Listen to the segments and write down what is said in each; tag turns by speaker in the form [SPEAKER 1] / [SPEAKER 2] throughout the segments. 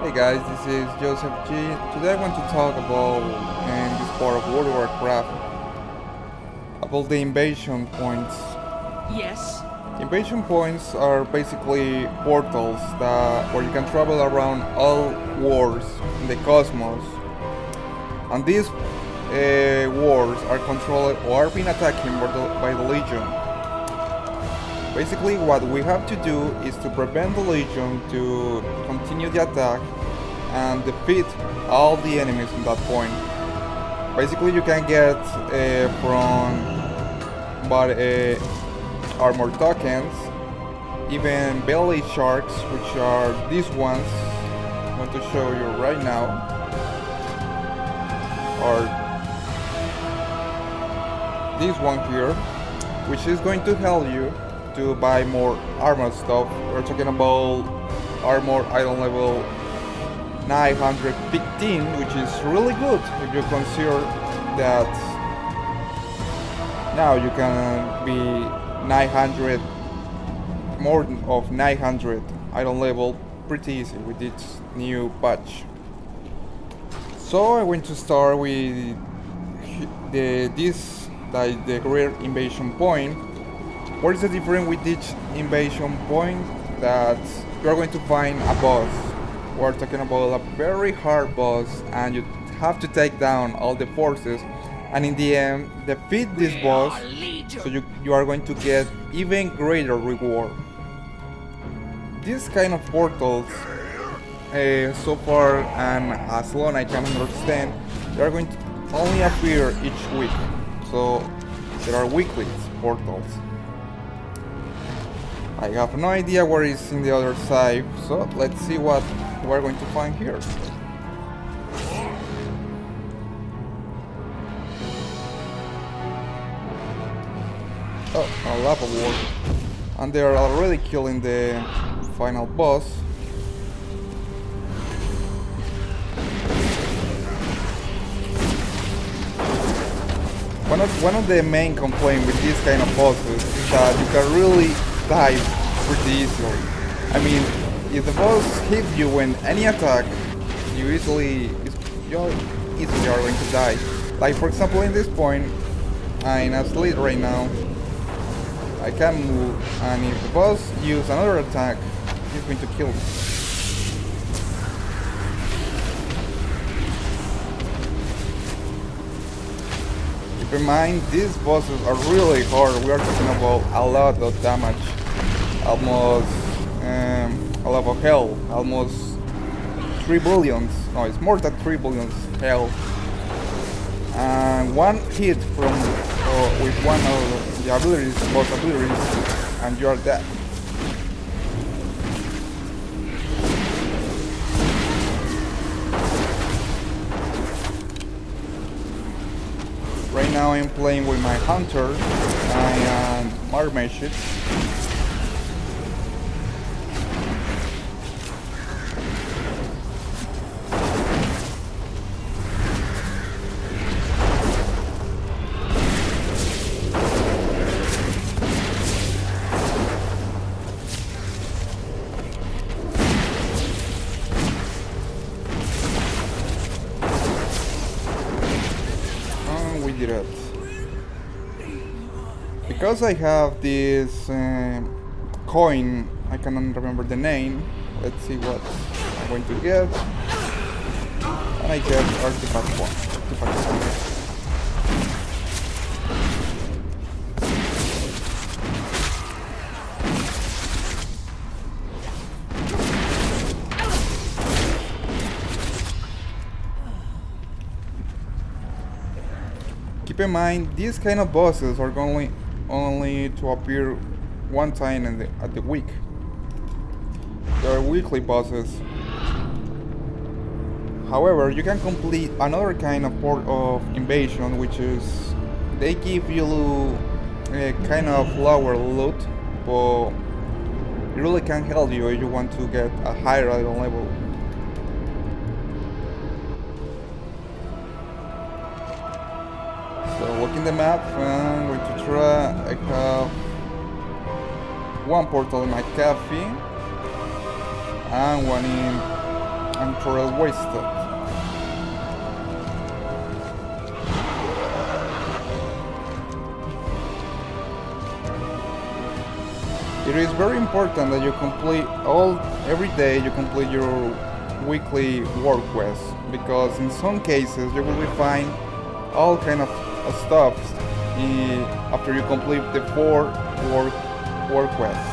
[SPEAKER 1] Hey guys, this is Joseph G. Today I want to talk about in this part of World of Warcraft about the invasion points.
[SPEAKER 2] Yes.
[SPEAKER 1] Invasion points are basically portals where you can travel around all wars in the cosmos, and these wars are controlled or are being attacked by the Legion. Basically, what we have to do is to prevent the Legion to continue the attack and defeat all the enemies in that point. Basically, you can get from armor tokens, even belly sharks, which are these ones. I'm going to show you right now. Or this one here, which is going to help you to buy more armor stuff. We're talking about armor item level 915, which is really good if you consider that now you can be 900, more of 900 item level pretty easy with this new patch. So I'm going to start with the career invasion point. What is the difference with each invasion point? That you are going to find a boss. We're talking about a very hard boss, and you have to take down all the forces, and in the end defeat this boss, so you are going to get even greater reward. These kind of portals, so far and as long I can understand, they are going to only appear each week, so there are weekly portals. I have no idea what is in the other side, so let's see what we're going to find here. Oh, a lava war. And they are already killing the final boss. One of the main complaints with this kind of bosses is that you can really die pretty easily. I mean, if the boss hits you in any attack, you easily are going to die. Like for example, in this point, I'm asleep right now. I can't move, and if the boss uses another attack, he's going to kill me. Keep in mind, these bosses are really hard. We are talking about a lot of damage, almost a lot of health, almost 3 billions. No, it's more than 3 billions health. And one hit from with one of the boss abilities, and you are dead. Right now I'm playing with my hunter and mermaid ship. It. Because I have this coin, I cannot remember the name. Let's see what I'm going to get. And I get artifact 1. Keep in mind, these kind of bosses are only to appear one time at the week. They are weekly bosses. However, you can complete another kind of invasion, which is they give you a kind of lower loot, but it really can help you if you want to get a higher item level. So look in the map, I'm going to try. I have one portal in my cafe and one in and Trail Wasted. It is very important that you complete every day you complete your weekly work quests, because in some cases you will be find all kind of stuff after you complete the 4 work quests.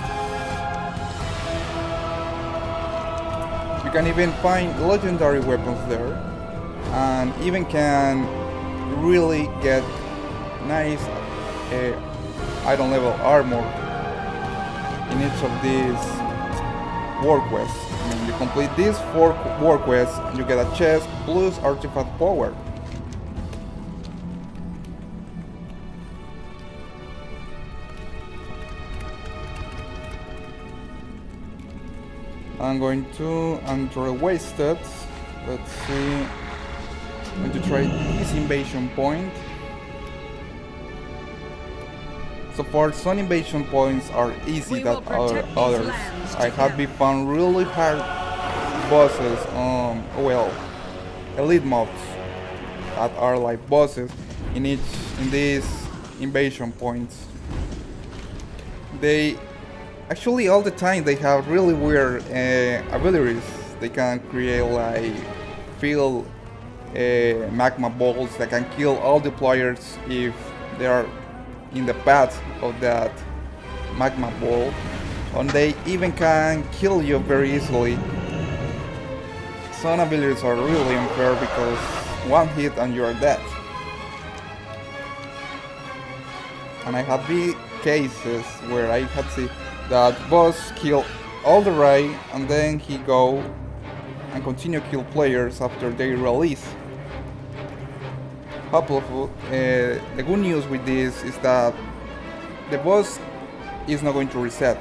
[SPEAKER 1] You can even find legendary weapons there, and even can really get nice item level armor in each of these work quests. I mean, you complete these 4 work quests and you get a chest plus artifact power. I'm going to Android Wasted. Let's see. I'm going to try this invasion point. So far, some invasion points are easy than others. I have been found really hard bosses on, well, elite mobs that are like bosses in these invasion points. They actually all the time they have really weird abilities. They can create like field magma balls that can kill all the players if they are in the path of that magma ball, and they even can kill you very easily. Some abilities are really unfair because one hit and you are dead. And I have been cases where I had seen that boss kill all the raid and then he go and continue kill players after they release. The good news with this is that the boss is not going to reset,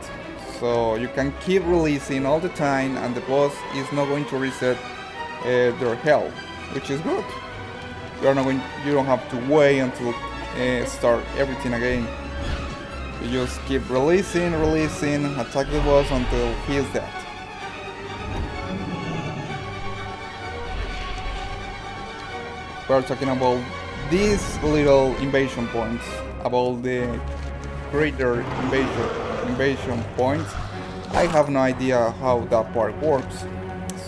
[SPEAKER 1] so you can keep releasing all the time and the boss is not going to reset their health, which is good. You don't have to wait until start everything again. You just keep releasing, attack the boss until he is dead. We're talking about these little invasion points, about the greater invasion points. I have no idea how that part works.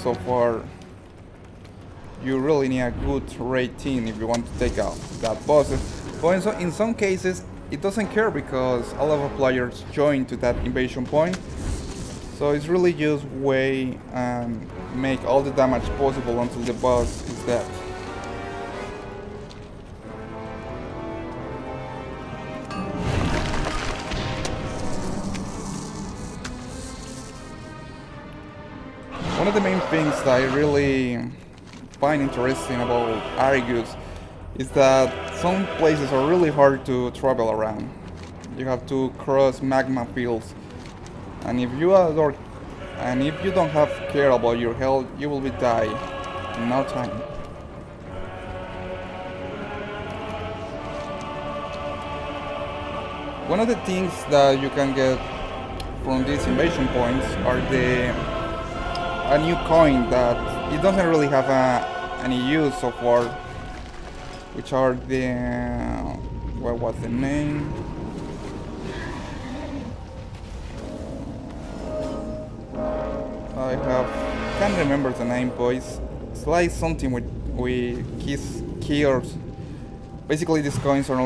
[SPEAKER 1] So far, you really need a good raid team if you want to take out that bosses. But in some cases, it doesn't care because a lot of players join to that invasion point. So it's really just wait and make all the damage possible until the boss is dead. One of the main things that I really find interesting about Argus is that some places are really hard to travel around. You have to cross magma fields, and if you don't have care about your health, you will be die in no time. One of the things that you can get from these invasion points are a new coin that it doesn't really have any use so far, which are the what was the name? Can't remember the name, boys. It's like something with keys. Basically, these coins are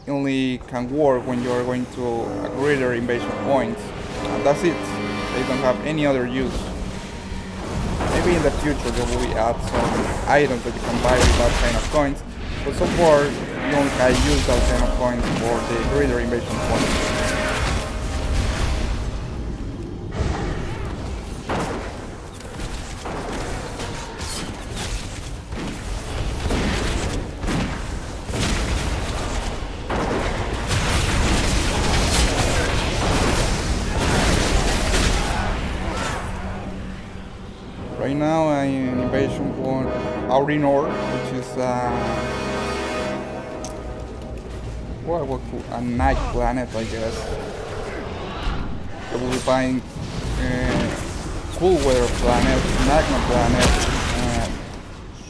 [SPEAKER 1] only can work when you are going to a greater invasion point, and that's it. They don't have any other use. Maybe in the future there will be add some items that you can buy with that kind of coins, but so far you only can use that kind of coins for the greater invasion point. Right now I'm in invasion point Aurinor, which is a night planet, I guess. I will be buying cool weather planets, magma planets,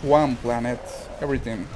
[SPEAKER 1] swamp planets, everything.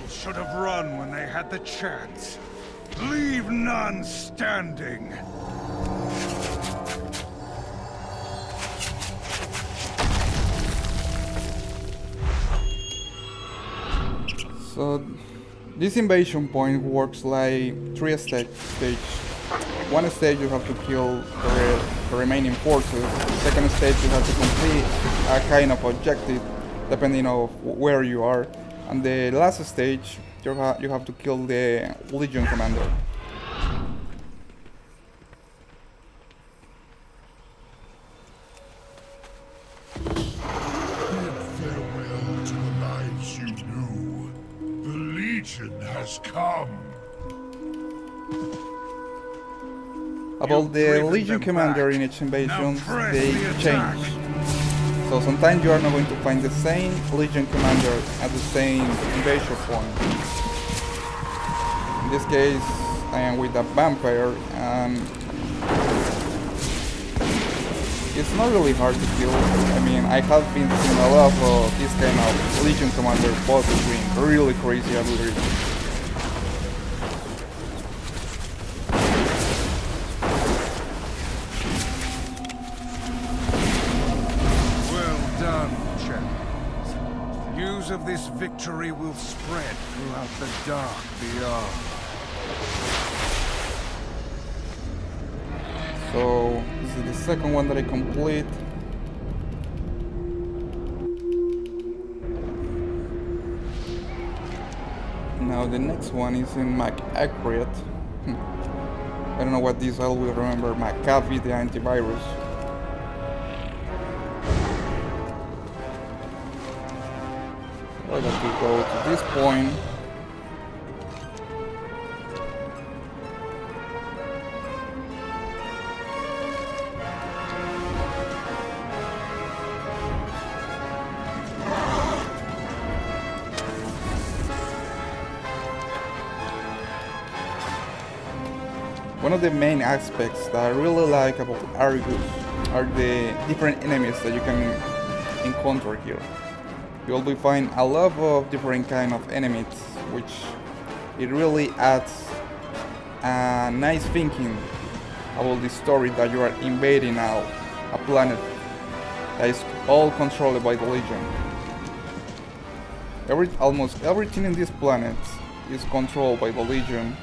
[SPEAKER 2] Should have run when they had the chance. Leave none standing.
[SPEAKER 1] So this invasion point works like three stages. One stage you have to kill the remaining forces. Second stage you have to complete a kind of objective depending on where you are. And the last stage, you have to kill the Legion Commander.
[SPEAKER 3] Bid farewell to the lives you knew. The Legion has come.
[SPEAKER 1] About the Legion Commander in each invasion, they change. So sometimes you are not going to find the same Legion Commander at the same invasion point. In this case, I am with a vampire, and it's not really hard to kill. I mean, I have been seeing a lot of this kind of Legion Commander bosses doing really crazy abilities.
[SPEAKER 2] News of this victory will spread throughout the dark beyond.
[SPEAKER 1] So this is the second one that I complete. Now the next one is in MacAccurate. I don't know what this, I will remember McAfee, the antivirus. I got to go to this point. One of the main aspects that I really like about Argus are the different enemies that you can encounter here. You'll be find a lot of different kind of enemies, which it really adds a nice thinking about the story that you are invading now, a planet that is all controlled by the Legion. Almost everything in this planet is controlled by the Legion.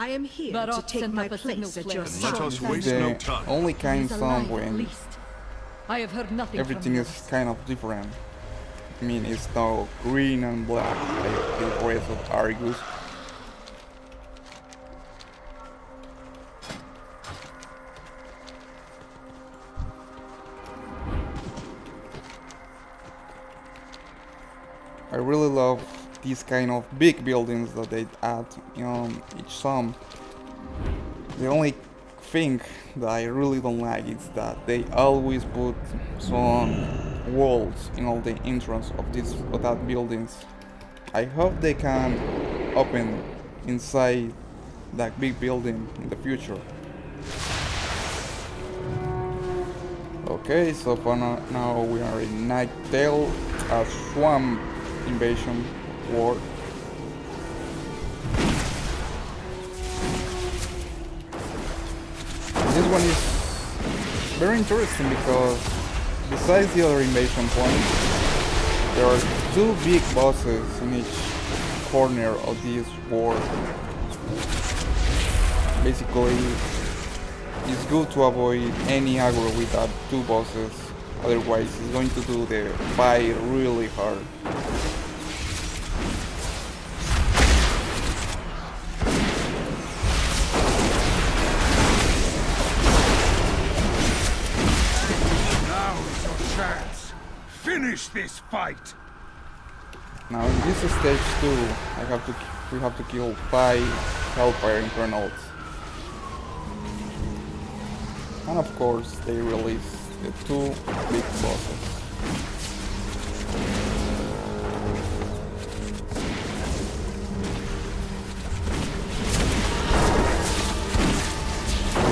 [SPEAKER 4] I am here to take my place at your side.
[SPEAKER 2] Let us waste no
[SPEAKER 1] The
[SPEAKER 2] time.
[SPEAKER 1] only kind
[SPEAKER 4] He's
[SPEAKER 1] song
[SPEAKER 4] alive, at
[SPEAKER 1] when
[SPEAKER 4] least. I have heard nothing
[SPEAKER 1] everything
[SPEAKER 4] from
[SPEAKER 1] is kind of different. I mean, it's now green and black like the rest of Argus. I really love these kind of big buildings that they add in each song. The only thing that I really don't like is that they always put some walls in all the entrance of that buildings. I hope they can open inside that big building in the future. Okay, so for now we are in Nighttale, a swamp invasion war. This one is very interesting because besides the other invasion points, there are two big bosses in each corner of this war. Basically, it's good to avoid any aggro with that two bosses, otherwise it's going to do the fight really hard.
[SPEAKER 2] Now's your chance. Finish this fight.
[SPEAKER 1] Now in this stage 2, we have to kill 5 Hellfire Infernals. And of course they release the 2 big bosses.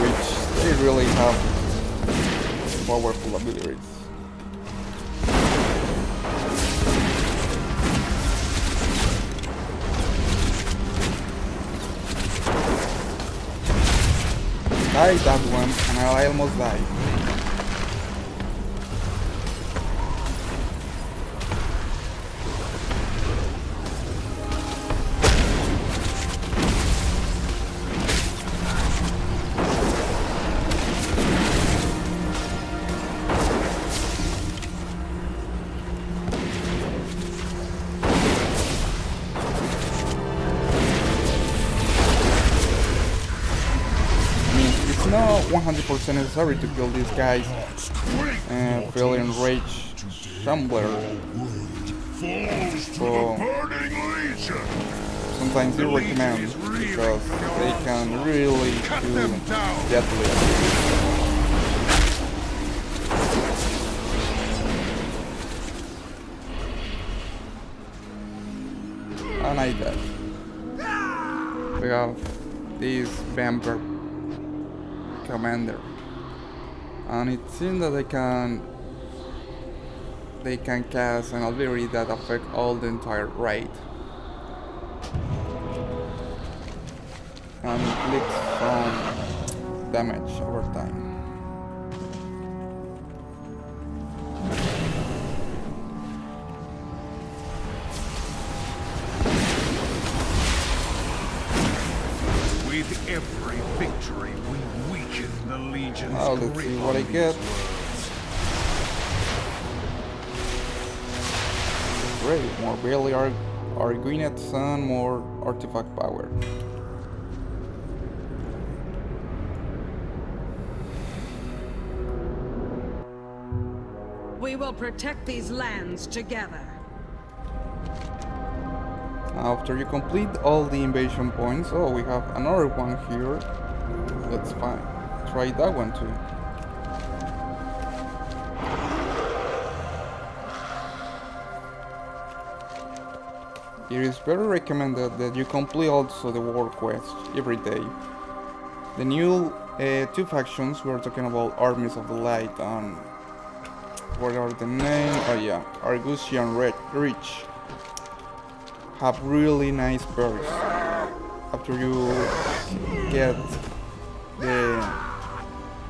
[SPEAKER 1] Which they really have powerful abilities. Died that one, and I almost died. Not 100% necessary to kill these guys and feel enraged Shambler. So sometimes you recommend because they can really do deadly. And I died. We have this vampire commander, and it seems that they can cast an ability that affects all the entire raid and inflicts some damage over time.
[SPEAKER 2] With every victory, we weaken the Legion's
[SPEAKER 1] Now let's see what I get. Great, more Bailey Arguinets and more artifact power.
[SPEAKER 4] We will protect these lands together.
[SPEAKER 1] After you complete all the invasion points, oh, we have another one here. Let's try that one too. It is very recommended that you complete also the war quest every day. The new 2 factions, we are talking about Armies of the Light and what are the names? Oh yeah, Argusian Reach. Have really nice perks after you get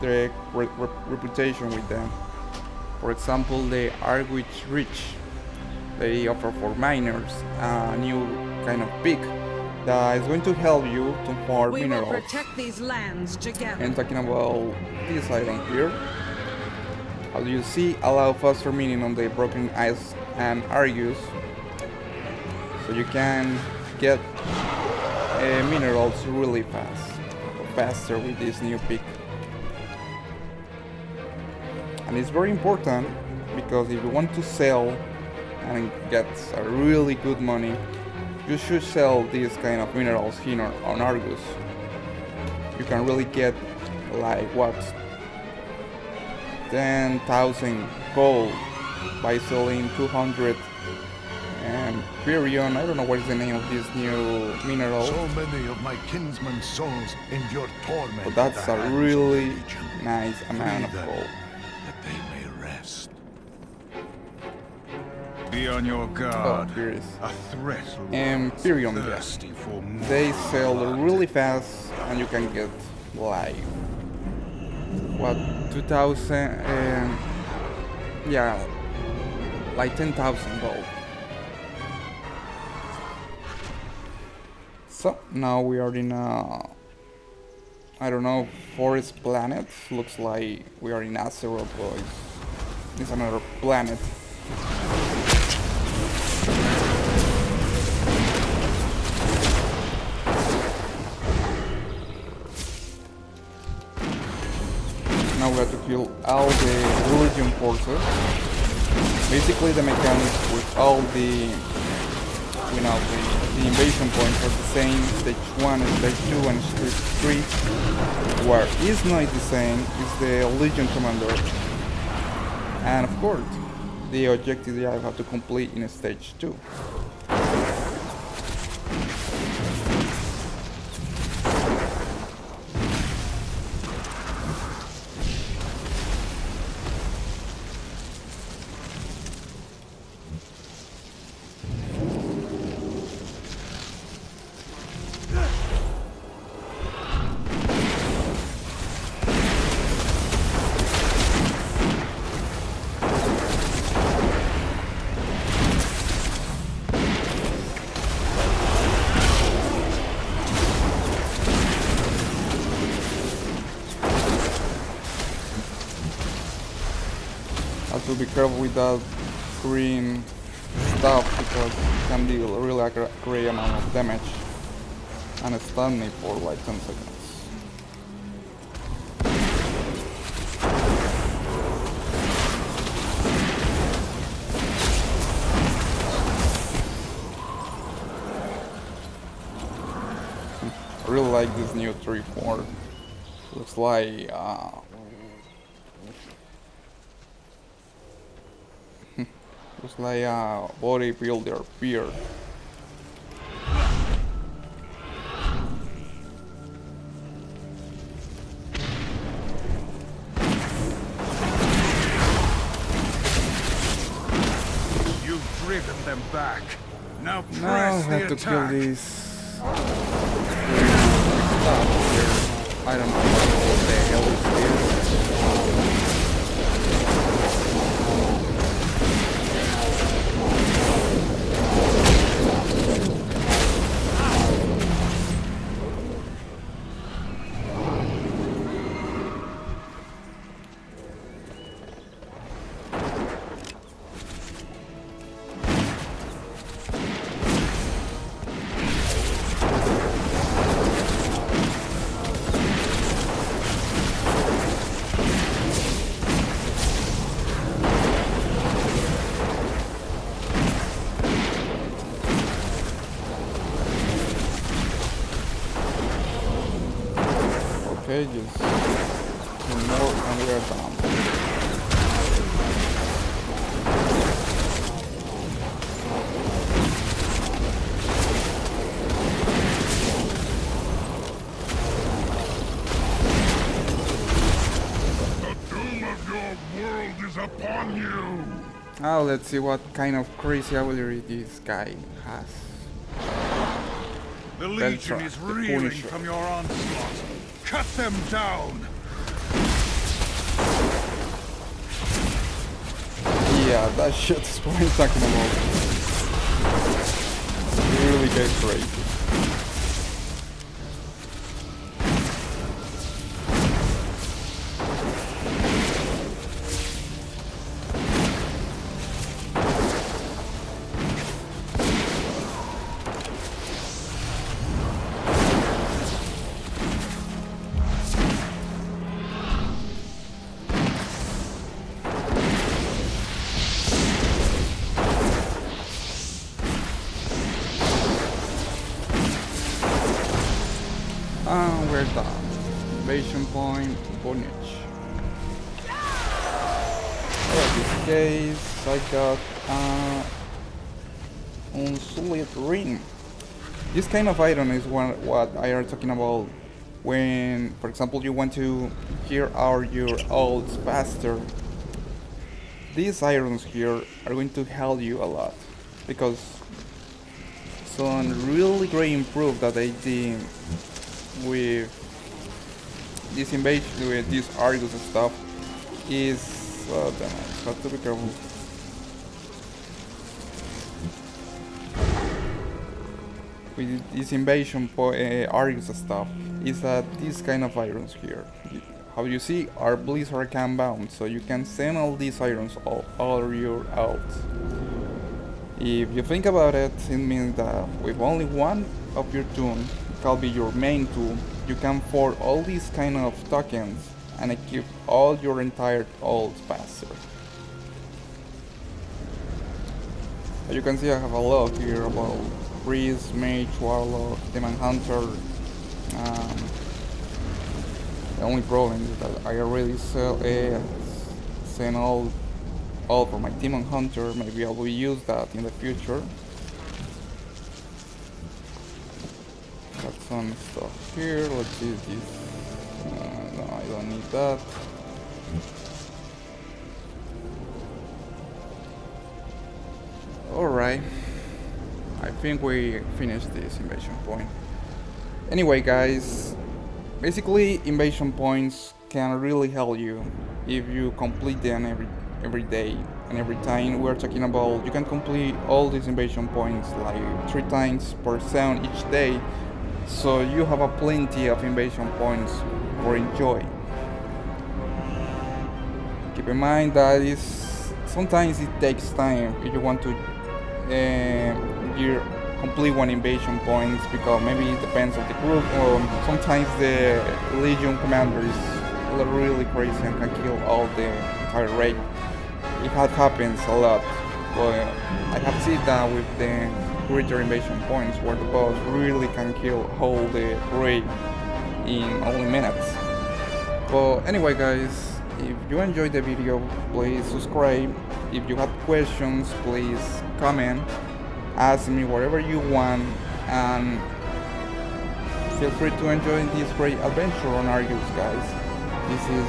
[SPEAKER 1] the reputation with them. For example, the Arguich Reach, they offer for miners a new kind of pick that is going to help you to farm minerals.
[SPEAKER 4] We will protect these lands together.
[SPEAKER 1] And talking about this item here, as you see, allow faster mining on the Broken Ice and Argus. So you can get minerals really faster with this new pick. And it's very important because if you want to sell and get a really good money, you should sell these kind of minerals here on Argus. You can really get like what, 10,000 gold by selling 200 Pyrion. I don't know what is the name of this new mineral.
[SPEAKER 3] So many of my kinsmen's souls endure torment.
[SPEAKER 1] But that's a really nice amount of gold.
[SPEAKER 3] That they may rest.
[SPEAKER 2] Be on your
[SPEAKER 1] Oh,
[SPEAKER 2] guard.
[SPEAKER 1] here it is.
[SPEAKER 2] A threat
[SPEAKER 1] Imperium, yeah.
[SPEAKER 2] thirsty for more
[SPEAKER 1] They sell
[SPEAKER 2] blood.
[SPEAKER 1] really fast, and you can get like what 2,000, yeah, like 10,000 gold. So now we are in a, I don't know, forest planet. Looks like we are in Azeroth, but it's another planet. Now we have to kill all the Legion forces. Basically the mechanics with all the, you know, the invasion points are the same, stage 1, stage 2 and stage 3. Where is not the same is the Legion Commander. And of course, the objective that I have to complete in stage 2. Have to be careful with that green stuff because it can deal really a great amount of damage and stun me for like 10 seconds. I really like this new 3-4. Looks like looks like a bodybuilder beard.
[SPEAKER 2] You've driven them back. Now
[SPEAKER 1] Now I
[SPEAKER 2] press
[SPEAKER 1] have
[SPEAKER 2] the
[SPEAKER 1] to kill
[SPEAKER 2] attack.
[SPEAKER 1] these stuff here. I don't know what the hell is this. Okay, just one more and we are done.
[SPEAKER 3] The doom of your world is upon you!
[SPEAKER 1] Now let's see what kind of crazy ability this guy has.
[SPEAKER 2] The Legion
[SPEAKER 1] Beltra,
[SPEAKER 2] is
[SPEAKER 1] the
[SPEAKER 2] reeling
[SPEAKER 1] Punisher.
[SPEAKER 2] from your onslaught. Cut them down!
[SPEAKER 1] Yeah, that shit's what I'm talking about. It really gets crazy. We're done. Invasion point, Bonage. In this case, I got Unsullied Ring. This kind of item is what I are talking about when, for example, you want to hear out your ults faster. these irons here are going to help you a lot, because some really great improve that I did with this invasion, with this Argus stuff, is damn it, have to be careful. With this invasion Argus stuff, is that these kind of irons here, how you see, are Blizzard account bound, so you can send all these irons all over your alts. If you think about it, it means that with only one of your toon, it can be your main tool, you can afford all these kind of tokens and equip all your entire ults faster. As you can see, I have a lot here about Priest, Mage, Warlock, Demon Hunter. The only problem is that I already send all for my Demon Hunter. Maybe I will use that in the future. Got some stuff here. Let's use this. No, I don't need that. Alright. I think we finished this invasion point. Anyway, guys, basically invasion points can really help you if you complete them every day and every time. We're talking about you can complete all these invasion points like 3 times per sound each day, so you have a plenty of invasion points for enjoy. Keep in mind that sometimes it takes time if you want to you complete one invasion points, because maybe it depends on the group, or sometimes the legion commander is really crazy and can kill all the entire raid. It happens a lot, but I have seen that with the greater invasion points where the boss really can kill all the raid in only minutes. But anyway, guys, if you enjoyed the video, please subscribe. If you have questions, please comment, ask me whatever you want, and feel free to enjoy this great adventure on Argus, guys. This is